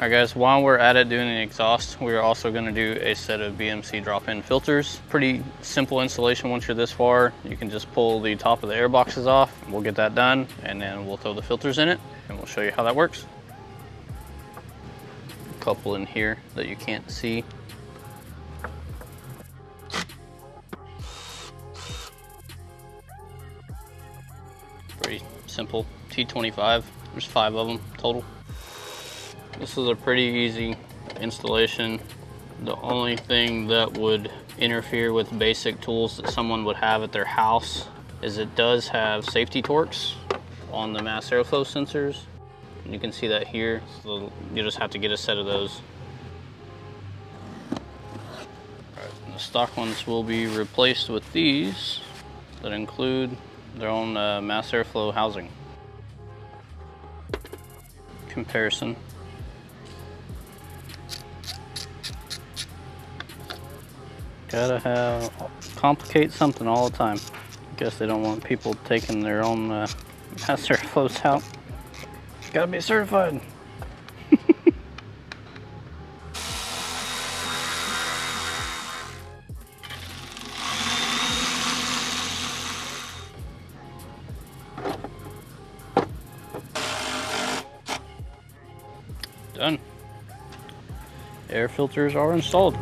Alright guys, while we're at it doing the exhaust, we're also going to do a set of BMC drop-in filters. Pretty simple installation once you're this far. You can just pull the top of the air boxes off. We'll get that done, and then we'll throw the filters in it, and we'll show you how that works. A couple in here that you can't see. Pretty simple T25. There's 5 of them total. This is a pretty easy installation. The only thing that would interfere with basic tools that someone would have at their house is it does have safety torques on the mass airflow sensors. You can see that here, so you just have to get a set of those. The stock ones will be replaced with these that include their own mass airflow housing. Comparison. Gotta complicate something all the time. Guess they don't want people taking their own mass airflows out. Gotta be certified. Done. Air filters are installed.